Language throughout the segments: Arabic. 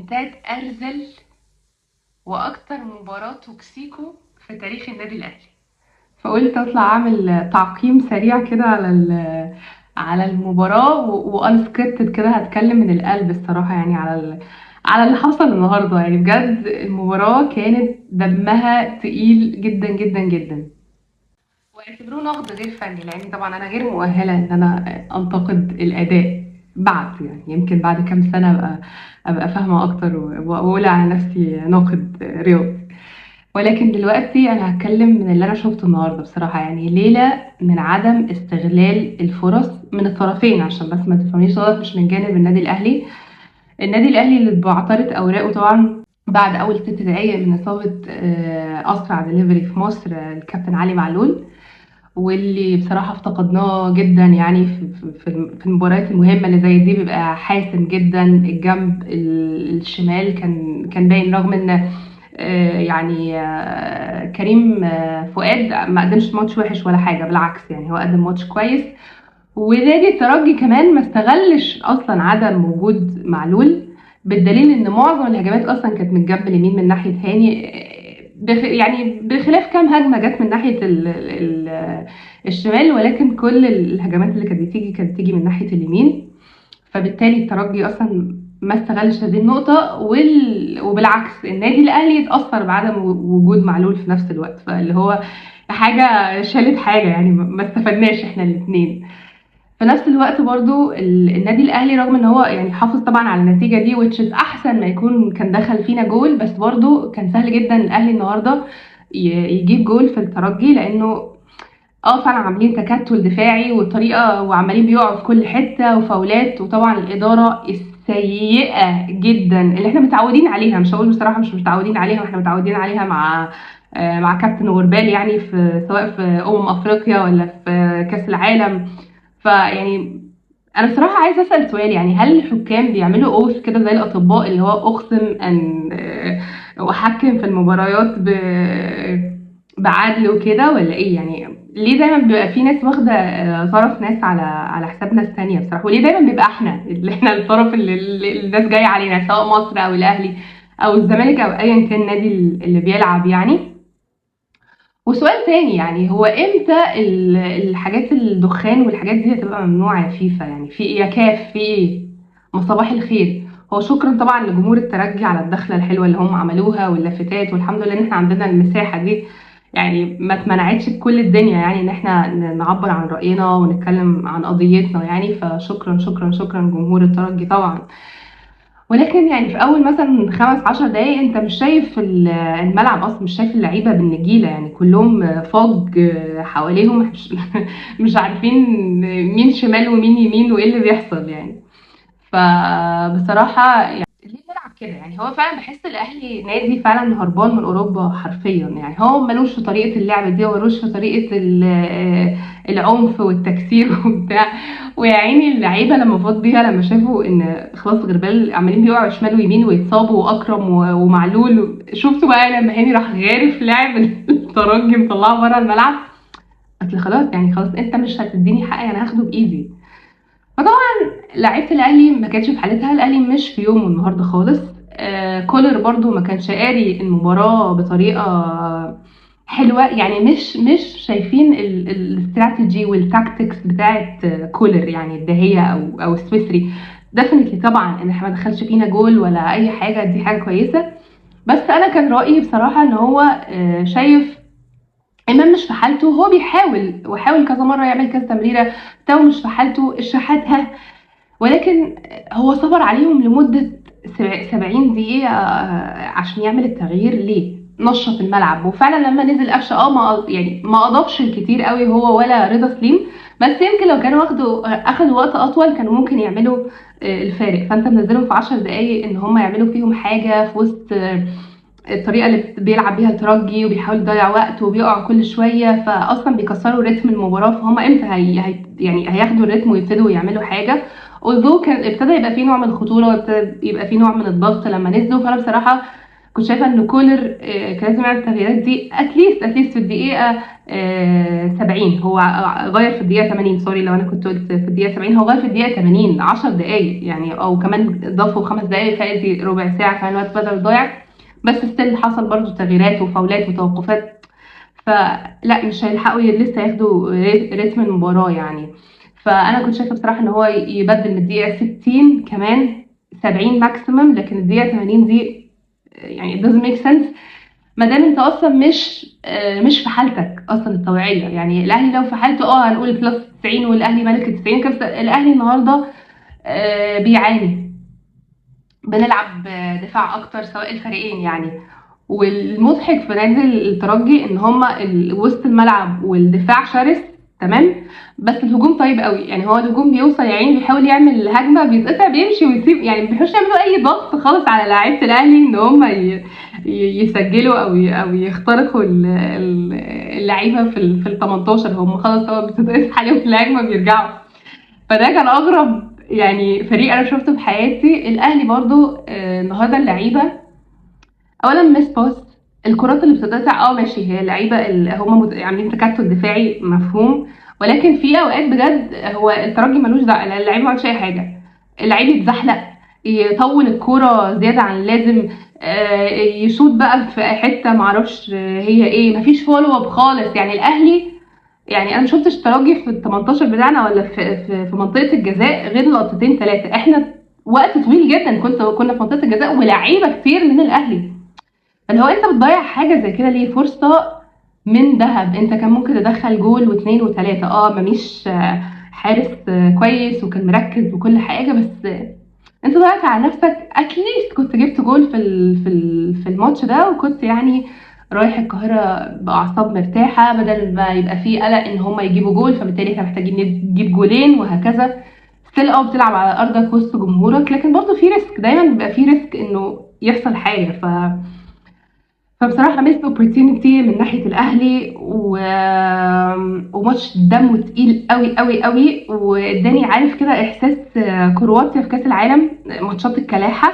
كومنتات ارذل واكتر مباراة توكسيكو في تاريخ النادي الاهلي. فقلت اطلع اعمل تعقيم سريع كده على المباراة وانسكريبتد كده، هتكلم من القلب الصراحة يعني على اللي حصل النهارده. يعني بجد المباراة كانت دمها تقيل جدا جدا جدا، واعتبروه نقد غير فني، لان طبعا انا غير مؤهله ان انا انتقد الاداء. بعد يعني يمكن بعد كام سنه ابقى فاهمه اكتر واقول على نفسي ناقد رياضي. ولكن دلوقتي انا هتكلم من اللي انا شفته النهارده. بصراحه يعني ليله من عدم استغلال الفرص من الطرفين، عشان بس ما تفهميش غلط، مش من جانب النادي الاهلي. النادي الاهلي اللي بعترض اوراقه طبعا بعد اول 6 دقايق من اصابه اسرع دليفري في مصر، الكابتن علي معلول، واللي بصراحة افتقدناه جدا. يعني في المباريات المهمة اللي زي دي بيبقى حاسم جدا. الجنب الشمال كان باين، رغم ان يعني كريم فؤاد ما قدمش ماتش وحش ولا حاجة، بالعكس يعني هو قدم ماتش كويس. ونادي الترجي كمان ما استغلش اصلا عدم وجود معلول، بالدليل ان معظم الهجمات اصلا كانت من الجنب اليمين من ناحيه هاني، يعني بخلاف كام هجمه جت من ناحيه الشمال، ولكن كل الهجمات اللي كانت بتيجي من ناحيه اليمين. فبالتالي الترجي اصلا ما استغلش هذه النقطه، وبالعكس النادي الاهلي اتاثر بعدم وجود معلول في نفس الوقت، فاللي هو حاجه شالت حاجه، يعني ما استفدناش احنا الاثنين. في نفس الوقت برضو النادي الاهلي رغم ان هو يعني حافظ طبعا على النتيجه دي، وتشز احسن ما يكون كان دخل فينا جول، بس برضو كان سهل جدا الاهلي النهارده يجيب جول في الترجي، لانه فعلا عاملين تكتل دفاعي والطريقه، وعمالين بيقعوا في كل حته وفاولات، وطبعا الاداره السيئه جدا اللي احنا متعودين عليها. مش هقول بصراحه مش متعودين عليها، واحنا متعودين عليها مع كابتن غربال، يعني سواء في افريقيا ولا في كاس العالم. فيعني انا بصراحه عايزه اسال سؤال، يعني هل الحكام بيعملوا اوث كده زي الاطباء، اللي هو اقسم ان احكم في المباريات بعدل وكده، ولا ايه؟ يعني ليه دايما بيبقى في ناس واخده طرف ناس على حساب ناس تانية بصراحه؟ وليه دايما بيبقى احنا اللي احنا الطرف اللي الناس جايه علينا، سواء مصر او الاهلي او الزمالك او ايا كان النادي اللي بيلعب يعني؟ وسؤال تاني، يعني هو امتى الحاجات الدخان والحاجات دي هتبقى ممنوعة يا فيفا؟ يعني في ايه يا كاف؟ في ايه؟ ما صباح الخير. هو شكرا طبعا لجمهور الترجي على الدخلة الحلوة اللي هم عملوها واللافتات، والحمد لله ان احنا عندنا المساحة دي، يعني ما اتمنعتش بكل الدنيا، يعني ان احنا نعبر عن رأينا ونتكلم عن قضيتنا. يعني فشكرا شكرا شكرا جمهور الترجي طبعا. ولكن يعني في اول مثلا 15 دقايق انت مش شايف الملعب اصلا، مش شايف اللعيبه بالنجيله، يعني كلهم فوج حواليهم، مش عارفين مين شمال ومين يمين وايه اللي بيحصل يعني. فبصراحه يعني ليه بيلعب كده؟ يعني هو فعلا بحس الاهلي نادي فعلا هربان من اوروبا حرفيا. يعني هو ملوش في طريقه اللعب دي، وملوش في طريقه العنف والتكسير وبتاع. ويا عيني اللعيبه لما فاض بيها، لما شافوا ان خلاص غربال عمالين بيقعوا شمال ويمين ويتصابوا، واكرم ومعلول، شفتوا بقى لما هاني راح غارف لاعب الترجي مطلعه بره الملعب. اصل خلاص يعني خلاص انت مش هتديني حقي، انا هاخده بايدي. فطبعا لعيبه الاهلي ما كانتش في حالتها، الاهلي مش في يومه النهارده خالص. كولر برضو ما كانش قاري المباراه بطريقه حلوه، يعني مش شايفين الاستراتيجي والتاكتكس بتاعت كولر، يعني الدهيه او السويسري. ديفنتلي طبعا ان احنا ما دخلش فينا جول ولا اي حاجه، دي حاجه كويسه. بس انا كان رايي بصراحه ان هو شايف امام مش في حالته. هو بيحاول وحاول كذا مره يعمل كذا تمريره، تو مش في حالته، الشحات ولكن هو صبر عليهم لمدة 70 دقيقة عشان يعمل التغيير. ليه؟ نشط الملعب. وفعلا لما نزل قفشه ما اضافش الكتير قوي هو ولا رضا سليم، بس يمكن لو كانوا اخدوا وقت اطول كانوا ممكن يعملوا الفارق. فانت منزلهم في 10 دقايق ان هم يعملوا فيهم حاجة في وسط الطريقه اللي بيلعب بيها الترجي، وبيحاول يضيع وقت وبيقع كل شويه، فاصلا بيكسروا رتم المباراه. فهم امتى يعني هياخدوا الريتم ويبتدوا يعملوا حاجه؟ كان ابتدى يبقى فيه نوع من الخطوره، وابتدى يبقى فيه نوع من الضغط لما نزلوا. فانا بصراحه كنت شايفه ان كولر كان لازم يعمل التغييرات دي اتليست في الدقيقه 70. هو غير في الدقيقه 80، سوري لو انا كنت قلت في الدقيقه 70، هو غير في الدقيقه 80 10 دقائق يعني، او كمان ضافوا 5 دقائق، فادي ربع ساعه، كان الوقت بدل ضايع. بس ستيل حصل برضو تغييرات وفاولات وتوقفات، فلا مش هيلحقوا لسه ياخدوا ريتم المباراة يعني. فانا كنت شايفه بصراحه ان هو يبدل من الدقيقه 60 كمان 70 ماكسيمم، لكن الدقيقه 80 دي يعني it doesn't make sense. ما دام انت اصلا مش في حالتك اصلا الطبيعيه. يعني الاهلي لو في حالته هنقول بلس 90 والاهلي ملك ال 90 كبسه. الاهلي النهارده بيعاني، بنلعب دفاع اكتر سواء الفريقين يعني. والمضحك في نادي الترجي ان هما وسط الملعب والدفاع شرس تمام، بس الهجوم طيب قوي. يعني هو الهجوم بيوصل يعني بيحاول يعمل هجمه، بيتقطع بيمشي ويسيب، يعني ما بيحاولوش يعملوا اي ضغط خالص على لعيبه الاهلي ان هم يسجلوا او يخترقوا اللعيبه في ال 18. هم خلاص هو بتتقطع عليهم في الهجمه بيرجعوا. فده كان اغرب يعني فريق انا شفته في حياتي. الاهلي برضو النهارده اللعيبه اولا مس باس، الكرات اللي بتتقطع ماشي، هي اللعيبه اللي هم عاملين تكتل دفاعي مفهوم، ولكن في اوقات بجد هو الترجي ملوش دعوه، اللعيب ما عملش اي حاجه. اللعيب يتزحلق، يطول الكوره زياده عن اللازم، يشوط بقى في حته معرفش هي ايه، مفيش فولو اب خالص. يعني الاهلي، يعني انا ما شفتش الترجي في ال 18 بتاعنا ولا في منطقه الجزاء غير لقطتين ثلاثه. احنا وقت طويل جدا كنا في منطقه الجزاء ولاعيبه كتير من الاهلي. اللي هو انت بتضيع حاجه زي كده ليه؟ فرصه من ذهب، انت كان ممكن تدخل جول واثنين وثلاثه. مفيش حارس كويس وكان مركز وكل حاجه، بس انت ضيعت على نفسك. اتليست كنت جبت جول في الماتش ده، وكنت يعني رايح القاهره باعصاب مرتاحه، بدل ما يبقى فيه قلق ان هم يجيبوا جول، فبالتالي احنا محتاجين نجيب جولين وهكذا. ستيل بتلعب على ارضك وسط جمهورك، لكن برضه في ريسك، دايما بيبقى في ريسك انه يحصل حاجه. فبصراحة ميس اوبورتيونيتي من ناحية الأهلي وماتش دمه تقيل قوي قوي قوي، واداني عارف كده إحساس كرواتيا في كأس العالم، ماتشات الكلاحة،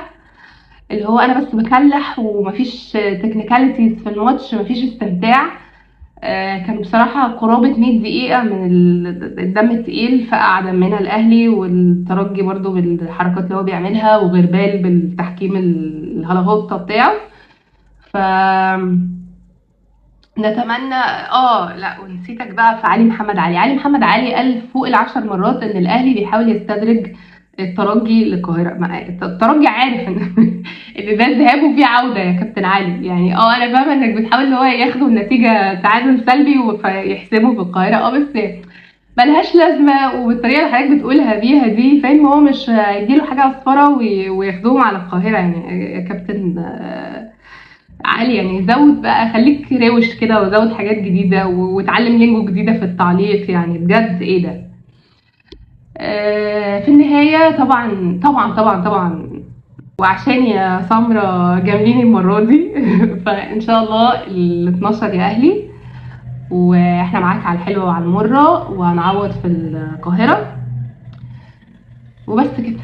اللي هو أنا بس بكلح ومفيش تكنيكاليتيز في الماتش، مفيش استمتاع. كان بصراحة قرابة 100 دقيقة من الدم التقيل، فقع دمنا الأهلي والترجي برضو بالحركات اللي هو بيعملها، وغربال بالتحكيم الهلاهوطة بتاعه. ف نتمنى لا ونسيتك بقى في علي محمد علي قال فوق ال10 مرات ان الاهلي بيحاول يستدرج الترجي للقاهره. الترجي عارف ان ان ده ذهاب وفيه عوده يا كابتن علي. يعني انا فاهمه انك بتحاول ان هو ياخدوا النتيجه تعادل سلبي فيحسبوا في القاهره، بس ملهاش لازمه. وبالطريقه اللي حضرتك بتقولها بيها دي فاهم، هو مش هيديله حاجه اصفره وياخدوهم على القاهره. يعني يا كابتن علي يعني زود بقى، خليك روش كده وزود حاجات جديدة وتعلم لينجو جديدة في التعليق. يعني بجد ايه ده. في النهاية طبعا طبعا طبعا طبعا، وعشان يا سمرة جاملين المرة دي فان شاء الله ال 12 يا اهلي، واحنا معاك على الحلوة وعلى المرة، وهنعوض في القاهرة. وبس كده.